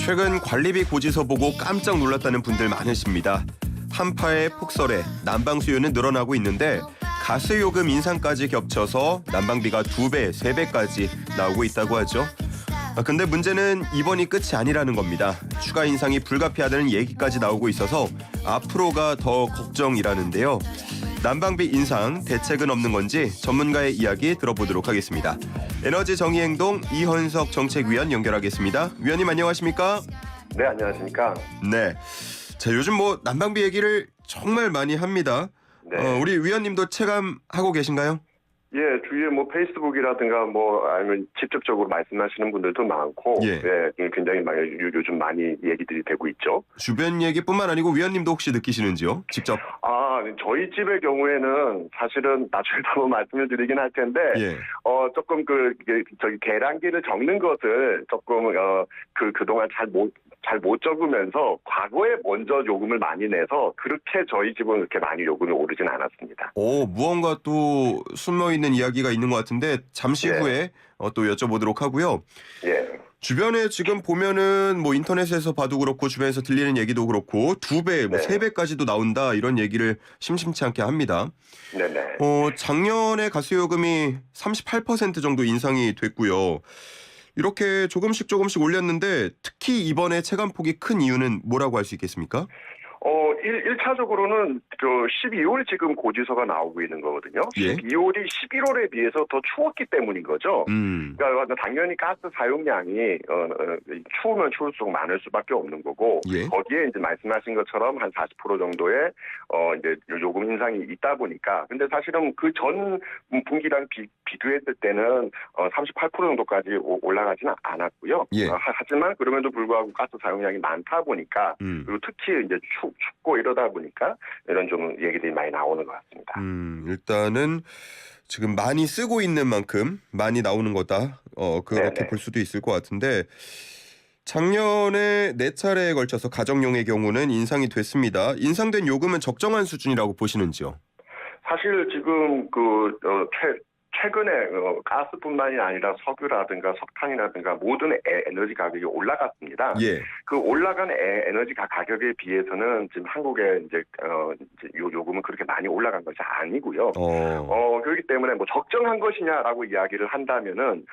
최근 관리비 고지서 보고 깜짝 놀랐다는 분들 많으십니다. 한파에 폭설에 난방 수요는 늘어나고 있는데 가스 요금 인상까지 겹쳐서 난방비가 2배, 3배까지 나오고 있다고 하죠. 근데 문제는 이번이 끝이 아니라는 겁니다. 추가 인상이 불가피하다는 얘기까지 나오고 있어서 앞으로가 더 걱정이라는데요. 난방비 인상 대책은 없는 건지 전문가의 이야기 들어보도록 하겠습니다. 에너지 정의행동 이헌석 정책위원 연결하겠습니다. 위원님 안녕하십니까? 네, 안녕하십니까? 네. 자, 요즘 난방비 얘기를 정말 많이 합니다. 네. 우리 위원님도 체감하고 계신가요? 예, 주위에 페이스북이라든가 아니면 직접적으로 말씀하시는 분들도 많고, 예. 굉장히 요즘 많이 얘기들이 되고 있죠. 주변 얘기뿐만 아니고 위원님도 혹시 느끼시는지요? 직접? 저희 집의 경우에는 사실은 나중에 한번 말씀을 드리긴 할 텐데, 예. 조금 계량기를 적는 것을 조금 그동안 잘 못 적으면서 과거에 먼저 요금을 많이 내서 그렇게 저희 집은 그렇게 많이 요금이 오르진 않았습니다. 무언가 또 숨어있는 이야기가 있는 것 같은데 잠시 예. 후에 또 여쭤보도록 하고요. 예. 주변에 지금 보면은 인터넷에서 봐도 그렇고 주변에서 들리는 얘기도 그렇고 2배, 네. 3배까지도 나온다 이런 얘기를 심심치 않게 합니다. 네네. 작년에 가스요금이 38% 정도 인상이 됐고요. 이렇게 조금씩 올렸는데 특히 이번에 체감폭이 큰 이유는 뭐라고 할 수 있겠습니까? 1차적으로는 12월 지금 고지서가 나오고 있는 거거든요. 예. 12월이 11월에 비해서 더 추웠기 때문인 거죠. 그러니까 당연히 가스 사용량이 추우면 추울수록 많을 수밖에 없는 거고, 예. 거기에 이제 말씀하신 것처럼 한 40% 정도의 이제 요금 인상이 있다 보니까, 근데 사실은 그 전 분기랑 비교했을 때는 38% 정도까지 올라가지는 않았고요. 예. 하지만 그럼에도 불구하고 가스 사용량이 많다 보니까, 그리고 특히 이제 춥고 이러다 보니까 이런 좀 얘기들이 많이 나오는 것 같습니다. 일단은 지금 많이 쓰고 있는 만큼 많이 나오는 거다. 그렇게 네네. 볼 수도 있을 것 같은데 작년에 4차례에 걸쳐서 가정용의 경우는 인상이 됐습니다. 인상된 요금은 적정한 수준이라고 보시는지요? 사실 지금 최근에 가스뿐만이 아니라 석유라든가 석탄이라든가 모든 에너지 가격이 올라갔습니다. 예. 그 올라간 에너지 가격에 비해서는 지금 한국의 이제 요금은 그렇게 많이 올라간 것이 아니고요. 그렇기 때문에 적정한 것이냐라고 이야기를 한다면은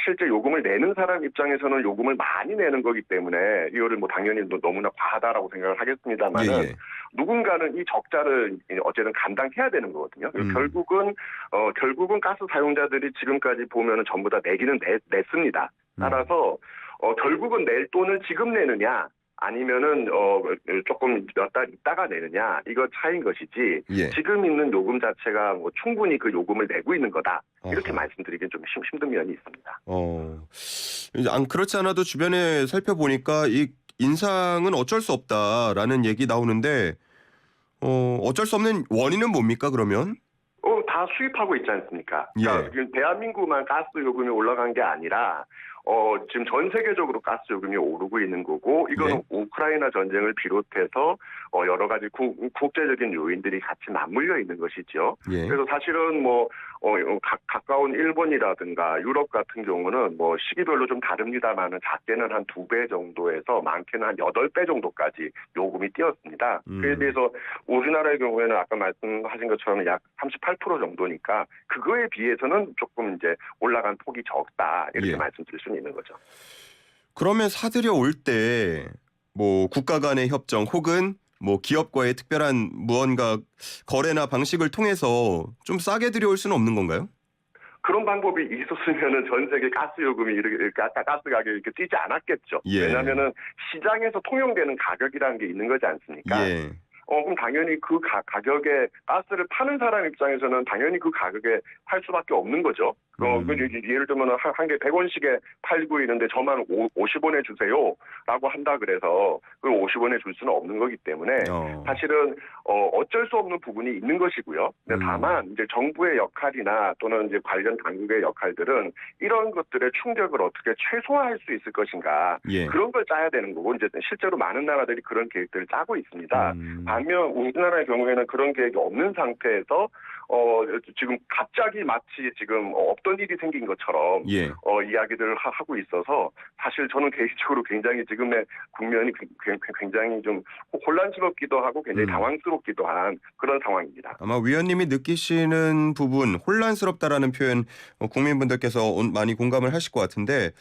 실제 요금을 내는 사람 입장에서는 요금을 많이 내는 거기 때문에 이거를 당연히 너무나 과하다라고 생각을 하겠습니다만은 예. 누군가는 이 적자를 어쨌든 감당해야 되는 거거든요. 결국은 가스 사용자들이 지금까지 보면은 전부 다 내기는 냈습니다. 따라서 결국은 낼 돈을 지금 내느냐 아니면은 조금 몇 달 있다가 내느냐 이거 차이인 것이지. 예. 지금 있는 요금 자체가 충분히 그 요금을 내고 있는 거다. 이렇게 말씀드리기는 좀 힘든 면이 있습니다. 그렇지 않아도 주변에 살펴보니까 이 인상은 어쩔 수 없다라는 얘기 나오는데 어쩔 수 없는 원인은 뭡니까 그러면? 다 수입하고 있지 않습니까? 예. 그러니까 대한민국만 가스 요금이 올라간 게 아니라 지금 전 세계적으로 가스 요금이 오르고 있는 거고, 이거는 예. 우크라이나 전쟁을 비롯해서 여러 가지 국제적인 요인들이 같이 맞물려 있는 것이죠. 예. 그래서 사실은 가까운 일본이라든가 유럽 같은 경우는 시기별로 좀 다릅니다만은 작게는 한 2배 정도에서 많게는 한 8배 정도까지 요금이 뛰었습니다. 그에 비해서 우리나라의 경우에는 아까 말씀하신 것처럼 약 38% 정도니까 그거에 비해서는 조금 이제 올라간 폭이 적다 이렇게 예. 말씀드릴 수는 있는 거죠. 그러면 사들여 올 때 국가 간의 협정 혹은 기업과의 특별한 무언가 거래나 방식을 통해서 좀 싸게 들여올 수는 없는 건가요? 그런 방법이 있었으면은 전 세계 가스 요금이 가스 가격이 이렇게 뛰지 않았겠죠. 예. 왜냐하면은 시장에서 통용되는 가격이라는 게 있는 거지 않습니까? 예. 그럼 당연히 그 가격에 가스를 파는 사람 입장에서는 당연히 그 가격에 팔 수밖에 없는 거죠. 예를 들면 한 개 100원씩에 팔고 있는데 저만 50원에 주세요라고 한다 그래서 그 50원에 줄 수는 없는 거기 때문에 사실은 어쩔 수 없는 부분이 있는 것이고요. 근데 다만 이제 정부의 역할이나 또는 이제 관련 당국의 역할들은 이런 것들의 충격을 어떻게 최소화할 수 있을 것인가. 예. 그런 걸 짜야 되는 거고, 이제 실제로 많은 나라들이 그런 계획들을 짜고 있습니다. 반면 우리나라의 경우에는 그런 계획이 없는 상태에서 지금 갑자기 마치 지금 없던 일이 생긴 것처럼 예. 이야기들을 하고 있어서 사실 저는 개인적으로 굉장히 지금의 국면이 굉장히 좀 혼란스럽기도 하고 굉장히 당황스럽기도 한 그런 상황입니다. 아마 위원님이 느끼시는 부분 혼란스럽다라는 표현 국민분들께서 많이 공감을 하실 것 같은데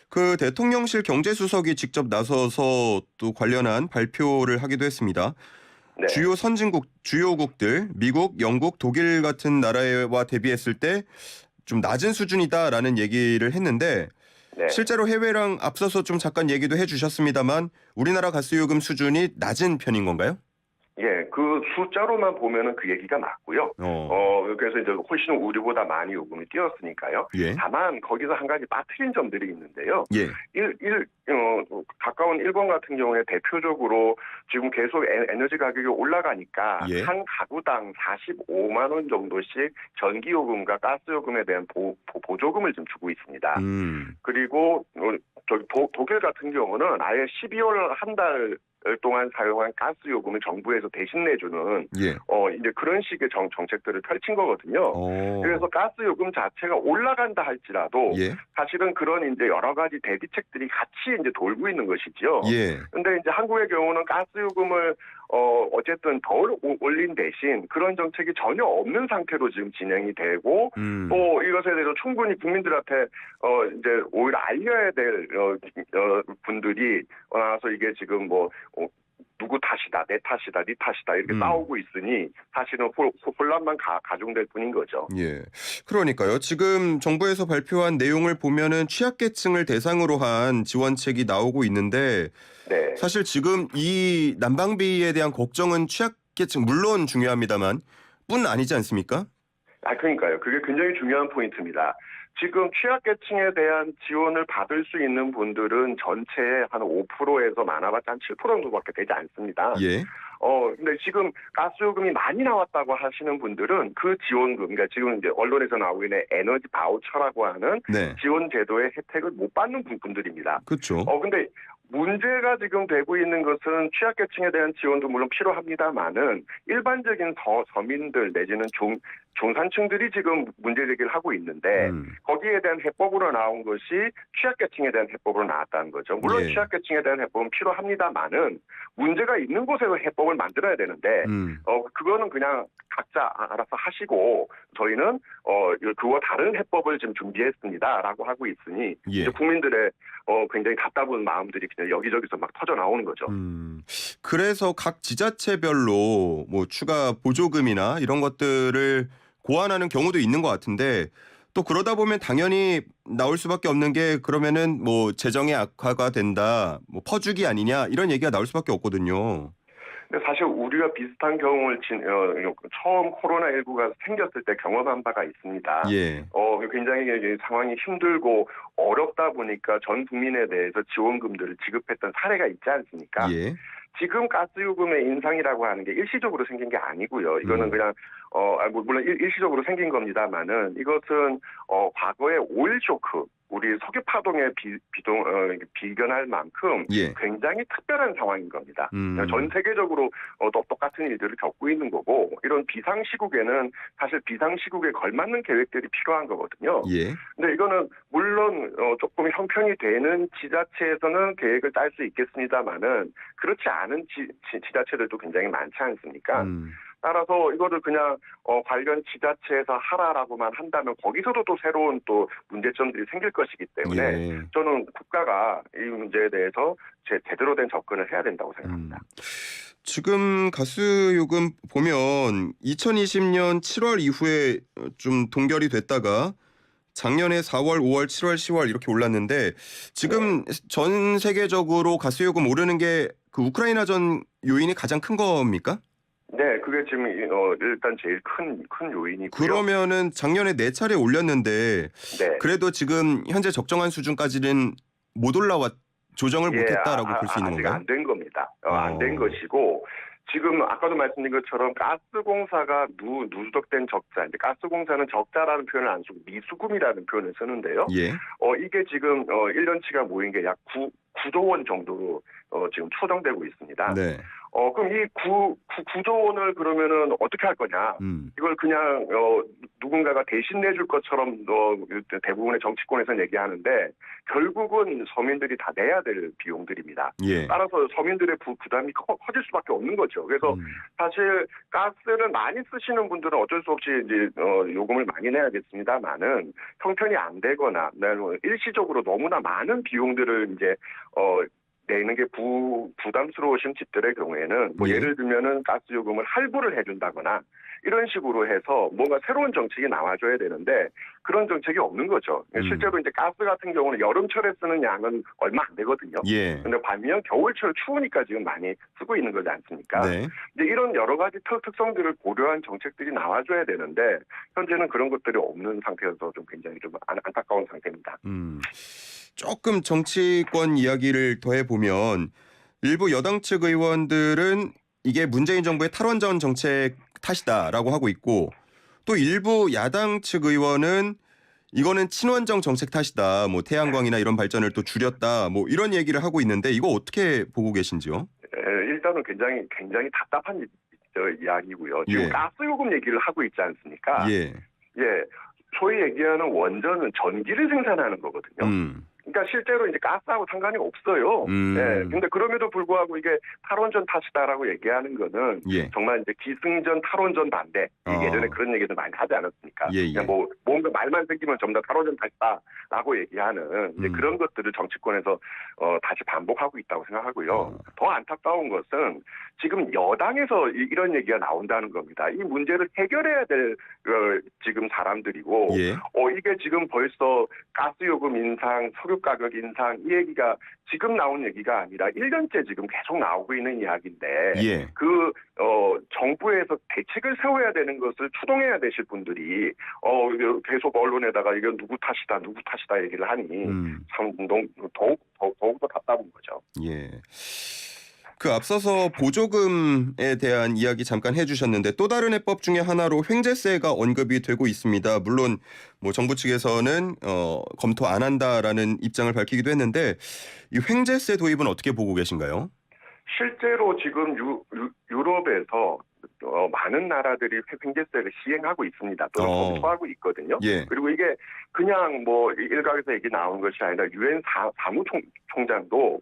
그 대통령실 경제수석이 직접 나서서 또 관련한 발표를 하기도 했습니다. 네. 주요국들 미국, 영국, 독일 같은 나라와 대비했을 때 좀 낮은 수준이다라는 얘기를 했는데 네. 실제로 해외랑 앞서서 좀 잠깐 얘기도 해주셨습니다만 우리나라 가스요금 수준이 낮은 편인 건가요? 예, 그 숫자로만 보면은 그 얘기가 맞고요. 그래서 이제 훨씬 우리보다 많이 요금이 뛰었으니까요. 예. 다만 거기서 한 가지 빠뜨린 점들이 있는데요. 예. 가까운 일본 같은 경우에 대표적으로 지금 계속 에너지 가격이 올라가니까 예. 한 가구당 45만 원 정도씩 전기요금과 가스요금에 대한 보조금을 좀 주고 있습니다. 그리고 독일 같은 경우는 아예 12월 한 달 동안 사용한 가스 요금을 정부에서 대신 내주는 예. 이제 그런 식의 정책들을 펼친 거거든요. 그래서 가스 요금 자체가 올라간다 할지라도 예. 사실은 그런 이제 여러 가지 대비책들이 같이 이제 돌고 있는 것이죠. 예. 근데 이제 한국의 경우는 가스 요금을 어쨌든 덜 올린 대신 그런 정책이 전혀 없는 상태로 지금 진행이 되고 또 이것에 대해서 충분히 국민들한테 이제 오히려 알려야 될 분들이 나와서 이게 지금 뭐 누구 탓이다, 내 탓이다, 네 탓이다 이렇게 싸우고 있으니 사실은 혼란만 가중될 뿐인 거죠. 예, 그러니까요. 지금 정부에서 발표한 내용을 보면은 취약계층을 대상으로 한 지원책이 나오고 있는데 네. 사실 지금 이 난방비에 대한 걱정은 취약계층 물론 중요합니다만 뿐 아니지 않습니까? 그러니까요. 그게 굉장히 중요한 포인트입니다. 지금 취약계층에 대한 지원을 받을 수 있는 분들은 전체의 한 5%에서 많아봤자 한 7% 정도밖에 되지 않습니다. 예. 근데 지금 가스요금이 많이 나왔다고 하시는 분들은 그 지원금, 그러니까 지금 이제 언론에서 나오고 있는 에너지 바우처라고 하는 네. 지원 제도의 혜택을 못 받는 분들입니다. 그렇죠. 근데 문제가 지금 되고 있는 것은 취약계층에 대한 지원도 물론 필요합니다만은 일반적인 서민들 내지는 중산층들이 지금 문제 제기를 하고 있는데 거기에 대한 해법으로 나온 것이 취약계층에 대한 해법으로 나왔다는 거죠. 물론 예. 취약계층에 대한 해법은 필요합니다만은 문제가 있는 곳에서 해법을 만들어야 되는데 그거는 그냥 각자 알아서 하시고 저희는 그와 다른 해법을 지금 준비했습니다라고 하고 있으니 예. 이제 국민들의 굉장히 답답한 마음들이 그냥 여기저기서 막 터져 나오는 거죠. 그래서 각 지자체별로 뭐 추가 보조금이나 이런 것들을 고안하는 경우도 있는 것 같은데 또 그러다 보면 당연히 나올 수밖에 없는 게 그러면은 뭐 재정의 악화가 된다, 뭐 퍼주기 아니냐 이런 얘기가 나올 수밖에 없거든요. 근데 사실 우리가 비슷한 경험을 처음 코로나19가 생겼을 때 경험한 바가 있습니다. 예. 굉장히 상황이 힘들고 어렵다 보니까 전 국민에 대해서 지원금들을 지급했던 사례가 있지 않습니까? 예. 지금 가스요금의 인상이라고 하는 게 일시적으로 생긴 게 아니고요. 이거는 그냥 물론 일시적으로 생긴 겁니다만은 이것은 과거의 오일 쇼크, 우리 석유 파동에 비견할 만큼 예. 굉장히 특별한 상황인 겁니다. 전 세계적으로 똑같은 일들을 겪고 있는 거고 이런 비상시국에는 사실 비상시국에 걸맞는 계획들이 필요한 거거든요. 예. 근데 이거는 물론 조금 형편이 되는 지자체에서는 계획을 짤 수 있겠습니다만은 그렇지 않은 지자체들도 굉장히 많지 않습니까? 따라서 이거를 그냥 관련 지자체에서 하라라고만 한다면 거기서도 또 새로운 또 문제점들이 생길 것이기 때문에 예. 저는 국가가 이 문제에 대해서 제대로 된 접근을 해야 된다고 생각합니다. 지금 가스요금 보면 2020년 7월 이후에 좀 동결이 됐다가 작년에 4월, 5월, 7월, 10월 이렇게 올랐는데 지금 전 세계적으로 가스요금 오르는 게 그 우크라이나전 요인이 가장 큰 겁니까? 네, 그게 지금 일단 제일 큰 요인이고요. 그러면은 작년에 4차례 올렸는데 네. 그래도 지금 현재 적정한 수준까지는 못 올라왔 조정을 못했다라고 볼 수 있는 아직 건가요? 안 된 겁니다. 안 된 것이고 지금 아까도 말씀드린 것처럼 가스공사가 누적된 적자, 이제 가스공사는 적자라는 표현을 안 쓰고 미수금이라는 표현을 쓰는데요. 예. 이게 지금 1년치가 모인 게 약 9조 원 정도로 지금 추정되고 있습니다. 네. 그럼 이 9조 원을 그러면은 어떻게 할 거냐? 이걸 그냥 누군가가 대신 내줄 것처럼 대부분의 정치권에서는 얘기하는데 결국은 서민들이 다 내야 될 비용들입니다. 예. 따라서 서민들의 부담이 커질 수밖에 없는 거죠. 그래서 사실 가스를 많이 쓰시는 분들은 어쩔 수 없이 이제 요금을 많이 내야겠습니다만은 형편이 안 되거나 일시적으로 너무나 많은 비용들을 이제 내는 게 부담스러우신 집들의 경우에는 뭐 예. 예를 들면은 가스 요금을 할부를 해준다거나 이런 식으로 해서 뭔가 새로운 정책이 나와줘야 되는데 그런 정책이 없는 거죠. 실제로 이제 가스 같은 경우는 여름철에 쓰는 양은 얼마 안 되거든요. 예. 근데 반면 겨울철 추우니까 지금 많이 쓰고 있는 거지 않습니까? 네. 이제 이런 여러 가지 특성들을 고려한 정책들이 나와줘야 되는데 현재는 그런 것들이 없는 상태여서 좀 굉장히 좀 안타까운 상태입니다. 조금 정치권 이야기를 더해보면 일부 여당 측 의원들은 이게 문재인 정부의 탈원전 정책 탓이다라고 하고 있고 또 일부 야당 측 의원은 이거는 친환경 정책 탓이다. 뭐 태양광이나 이런 발전을 또 줄였다. 뭐 이런 얘기를 하고 있는데 이거 어떻게 보고 계신지요? 일단은 굉장히 답답한 이야기고요. 지금 예. 가스 요금 얘기를 하고 있지 않습니까? 예. 예. 소위 얘기하는 원전은 전기를 생산하는 거거든요. 그러니까 실제로 이제 가스하고 상관이 없어요. 예. 근데 그럼에도 불구하고 이게 탈원전 탓이다라고 얘기하는 거는 예. 정말 이제 기승전 탈원전 반대. 예전에 그런 얘기도 많이 하지 않았습니까? 예, 예. 그냥 뭐 뭔가 말만 생기면 전부 다 탈원전 탓이다라고 얘기하는 이제 그런 것들을 정치권에서 다시 반복하고 있다고 생각하고요. 더 안타까운 것은 지금 여당에서 이런 얘기가 나온다는 겁니다. 이 문제를 해결해야 될 지금 사람들이고 예. 이게 지금 벌써 가스 요금 인상, 석유 가격 인상 이 얘기가 지금 나온 얘기가 아니라 1년째 지금 계속 나오고 있는 이야기인데 예. 정부에서 대책을 세워야 되는 것을 추동해야 되실 분들이 계속 언론에다가 이건 누구 탓이다 얘기를 하니 참 더욱더 답답한 거죠. 예. 그 앞서서 보조금에 대한 이야기 잠깐 해주셨는데 또 다른 해법 중에 하나로 횡재세가 언급이 되고 있습니다. 물론 뭐 정부 측에서는 검토 안 한다라는 입장을 밝히기도 했는데 이 횡재세 도입은 어떻게 보고 계신가요? 실제로 지금 유럽에서 많은 나라들이 횡재세를 시행하고 있습니다. 또는 검토하고 있거든요. 예. 그리고 이게 그냥 뭐 일각에서 얘기 나온 것이 아니라 유엔 사무총장도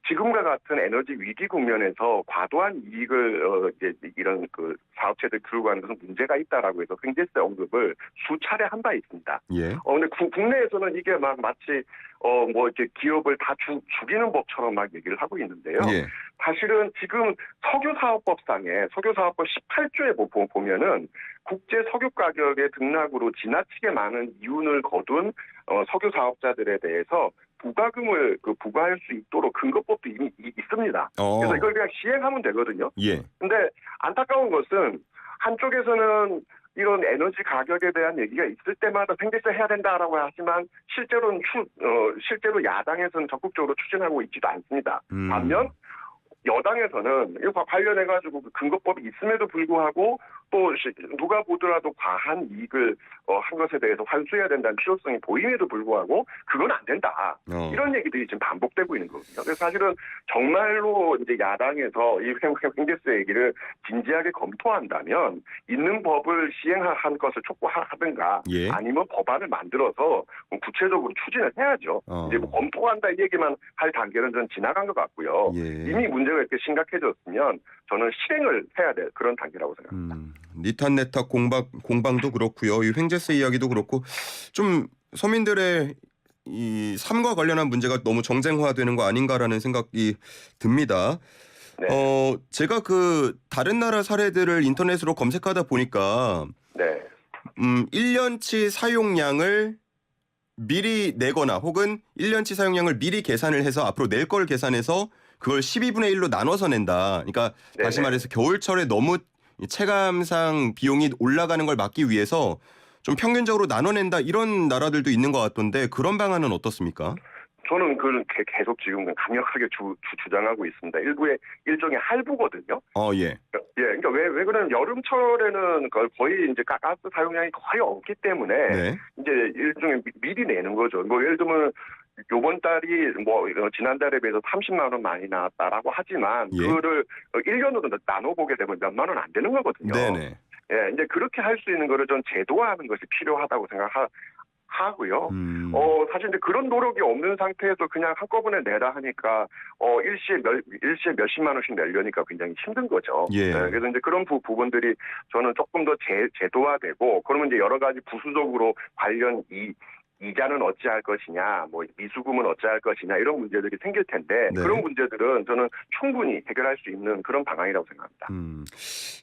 지금과 같은 에너지 위기 국면에서 과도한 이익을 이런 그 사업체들 들고 가는 것은 문제가 있다라고 해서 횡재세 언급을 수차례 한 바 있습니다. 예. 근데 국내에서는 이게 마치 뭐 이렇게 기업을 다 죽이는 법처럼 막 얘기를 하고 있는데요. 예. 사실은 지금 석유사업법상에 석유사업법 18조에 보면은 국제 석유 가격의 등락으로 지나치게 많은 이윤을 거둔 석유 사업자들에 대해서 부과금을 부과할 수 있도록 근거법도 이미 있습니다. 그래서 이걸 그냥 시행하면 되거든요. 예. 근데 안타까운 것은 한쪽에서는 이런 에너지 가격에 대한 얘기가 있을 때마다 횡재세 해야 된다라고 하지만 실제로 야당에서는 적극적으로 추진하고 있지도 않습니다. 반면 여당에서는 이거 관련해가지고 근거법이 있음에도 불구하고 또 누가 보더라도 과한 이익을 한 것에 대해서 환수해야 된다는 필요성이 보임에도 불구하고 그건 안 된다. 이런 얘기들이 지금 반복되고 있는 거거든요. 그래서 사실은 정말로 이제 야당에서 이 횡재세 얘기를 진지하게 검토한다면 있는 법을 시행한 것을 촉구하든가 예. 아니면 법안을 만들어서 구체적으로 추진을 해야죠. 이제 뭐 검토한다 이 얘기만 할 단계는 전 지나간 것 같고요. 예. 이미 문제가 이렇게 심각해졌으면 저는 실행을 해야 될 그런 단계라고 생각합니다. 니탄네탁 공방도 그렇고요. 이 횡재세 이야기도 그렇고 좀 서민들의 이 삶과 관련한 문제가 너무 정쟁화되는 거 아닌가라는 생각이 듭니다. 네. 제가 다른 나라 사례들을 인터넷으로 검색하다 보니까 네. 1년치 사용량을 미리 내거나 혹은 1년치 사용량을 미리 계산을 해서 앞으로 낼 걸 계산해서 그걸 12분의 1로 나눠서 낸다. 그러니까 네네. 다시 말해서 겨울철에 너무 체감상 비용이 올라가는 걸 막기 위해서 좀 평균적으로 나눠낸다 이런 나라들도 있는 것 같던데 그런 방안은 어떻습니까? 저는 그걸 계속 지금 강력하게 주장하고 있습니다. 일종의 할부거든요. 예. 예, 그러니까 왜 그러냐면 여름철에는 거의 이제 가스 사용량이 거의 없기 때문에 네. 이제 일종의 미리 내는 거죠. 뭐 예를 들면 요번 달이 뭐 지난달에 비해서 30만 원 많이 나왔다라고 하지만 예. 그거를 1년으로 나눠보게 되면 몇만 원 안 되는 거거든요. 네네. 예, 이제 그렇게 할 수 있는 거를 좀 제도화하는 것이 필요하다고 생각하고요. 사실 이제 그런 노력이 없는 상태에서 그냥 한꺼번에 내라 하니까 일시에 몇십만 원씩 내려니까 굉장히 힘든 거죠. 예. 그래서 이제 그런 부분들이 저는 조금 더 제도화되고 그러면 이제 여러 가지 부수적으로 관련 이자는 어찌할 것이냐, 뭐 미수금은 어찌할 것이냐 이런 문제들이 생길 텐데 네. 그런 문제들은 저는 충분히 해결할 수 있는 그런 방안이라고 생각합니다.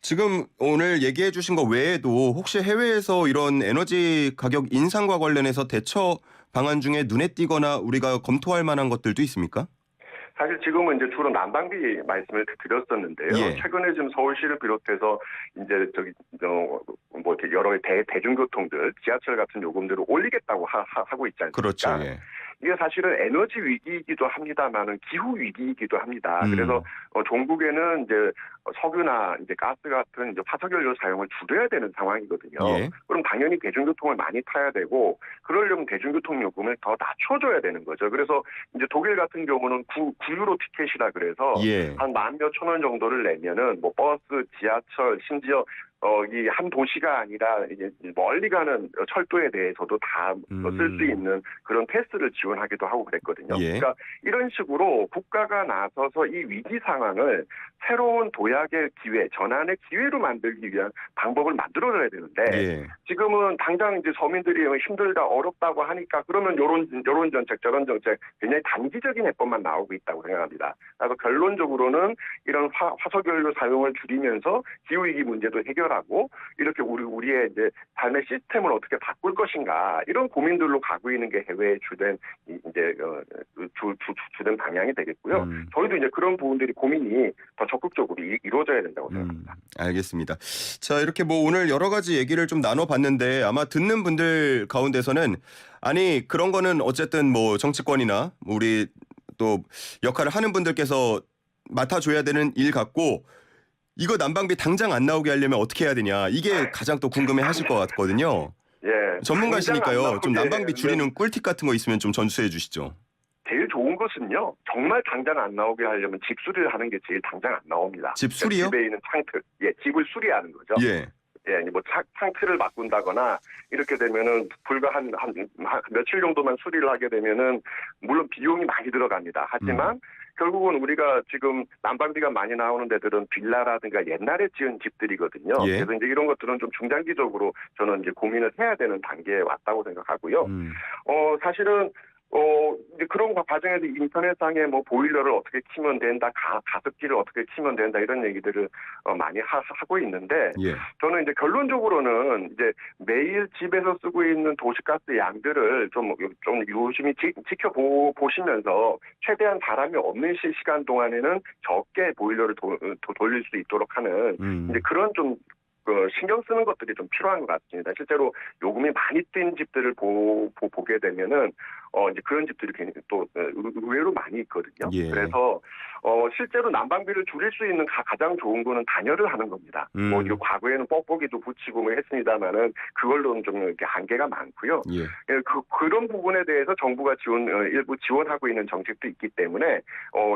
지금 오늘 얘기해 주신 거 외에도 혹시 해외에서 이런 에너지 가격 인상과 관련해서 대처 방안 중에 눈에 띄거나 우리가 검토할 만한 것들도 있습니까? 사실 지금은 이제 주로 난방비 말씀을 드렸었는데요. 예. 최근에 지금 서울시를 비롯해서 이제 뭐 이렇게 여러 대중교통들, 지하철 같은 요금들을 올리겠다고 하고 있지 않습니까? 그렇죠. 예. 이게 사실은 에너지 위기이기도 합니다만은 기후 위기이기도 합니다. 그래서 종국에는 이제 석유나 이제 가스 같은 이제 화석연료 사용을 줄여야 되는 상황이거든요. 예. 그럼 당연히 대중교통을 많이 타야 되고 그러려면 대중교통 요금을 더 낮춰줘야 되는 거죠. 그래서 이제 독일 같은 경우는 9유로 티켓이라 그래서 예. 한 만 몇천 원 정도를 내면은 뭐 버스, 지하철, 심지어 이 한 도시가 아니라 이제 멀리 가는 철도에 대해서도 다 쓸 수 있는 그런 패스를 지원하기도 하고 그랬거든요. 예. 그러니까 이런 식으로 국가가 나서서 이 위기 상황을 새로운 도약의 기회, 전환의 기회로 만들기 위한 방법을 만들어내야 되는데 예. 지금은 당장 이제 서민들이 힘들다 어렵다고 하니까 그러면 요런 정책 저런 정책 굉장히 단기적인 해법만 나오고 있다고 생각합니다. 그래서 결론적으로는 이런 화석연료 사용을 줄이면서 기후위기 문제도 해결하고 이렇게 우리의 이제 삶의 시스템을 어떻게 바꿀 것인가 이런 고민들로 가고 있는 게 해외에 주된 이제 주된 방향이 되겠고요. 저희도 이제 그런 부분들이 고민이 더 적극적으로 이루어져야 된다고 생각합니다. 알겠습니다. 자, 이렇게 뭐 오늘 여러 가지 얘기를 좀 나눠봤는데 아마 듣는 분들 가운데서는 아니 그런 거는 어쨌든 뭐 정치권이나 우리 또 역할을 하는 분들께서 맡아줘야 되는 일 같고 이거 난방비 당장 안 나오게 하려면 어떻게 해야 되냐 이게 가장 또 궁금해하실 것 같거든요. 예, 전문가시니까요. 좀 난방비 나오게 줄이는 꿀팁 같은 거 있으면 좀 전수해 주시죠. 제일 좋은 것은요. 정말 당장 안 나오게 하려면 집 수리를 하는 게 제일 당장 안 나옵니다. 집 수리요? 집에 있는 창틀, 집을 수리하는 거죠. 예. 뭐 창틀을 바꾼다거나 이렇게 되면은 불과 한 며칠 정도만 수리를 하게 되면은 물론 비용이 많이 들어갑니다. 하지만 결국은 우리가 지금 난방비가 많이 나오는 데들은 빌라라든가 옛날에 지은 집들이거든요. 예. 그래서 이제 이런 것들은 좀 중장기적으로 저는 이제 고민을 해야 되는 단계에 왔다고 생각하고요. 사실은 이제 그런 과정에서 인터넷상에 뭐 보일러를 어떻게 키면 된다, 가습기를 어떻게 키면 된다 이런 얘기들을 많이 하고 있는데 예. 저는 이제 결론적으로는 이제 매일 집에서 쓰고 있는 도시가스 양들을 좀 유심히 지켜보시면서 최대한 바람이 없는 시간 동안에는 적게 보일러를 돌릴 수 있도록 하는 이제 그런 좀 신경 쓰는 것들이 좀 필요한 것 같습니다. 실제로 요금이 많이 뛴 집들을 보게 되면은 이제 그런 집들이 또 의외로 많이 있거든요. 예. 그래서 실제로 난방비를 줄일 수 있는 가장 좋은 거는 단열을 하는 겁니다. 뭐 이거 과거에는 뻑뻑이도 붙이고 뭐 했습니다만은 그걸로는 좀 이렇게 한계가 많고요. 예. 그런 부분에 대해서 정부가 일부 지원하고 있는 정책도 있기 때문에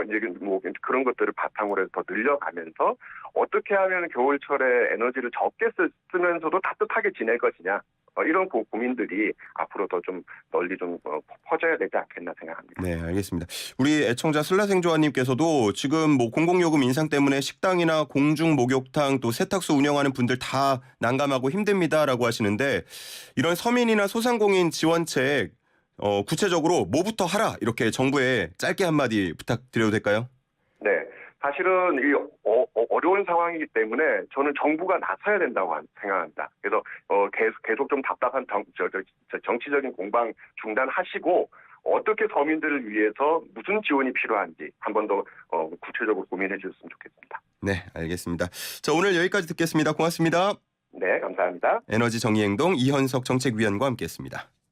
이제 뭐 그런 것들을 바탕으로 해서 더 늘려가면서 어떻게 하면 겨울철에 에너지를 적게 쓰면서도 따뜻하게 지낼 것이냐. 이런 고민들이 앞으로 더 좀 널리 좀 퍼져야 되지 않겠나 생각합니다. 네, 알겠습니다. 우리 애청자 슬라생조아님께서도 지금 뭐 공공요금 인상 때문에 식당이나 공중 목욕탕 또 세탁소 운영하는 분들 다 난감하고 힘듭니다라고 하시는데 이런 서민이나 소상공인 지원책 구체적으로 뭐부터 하라 이렇게 정부에 짧게 한마디 부탁드려도 될까요? 네. 사실은 이 어려운 상황이기 때문에 저는 정부가 나서야 된다고 생각합니다. 그래서 계속 좀 답답한 정치적인 공방 중단하시고 어떻게 서민들을 위해서 무슨 지원이 필요한지 한 번 더 구체적으로 고민해 주셨으면 좋겠습니다. 네, 알겠습니다. 자, 오늘 여기까지 듣겠습니다. 고맙습니다. 네, 감사합니다. 에너지 정의행동 이현석 정책위원과 함께했습니다.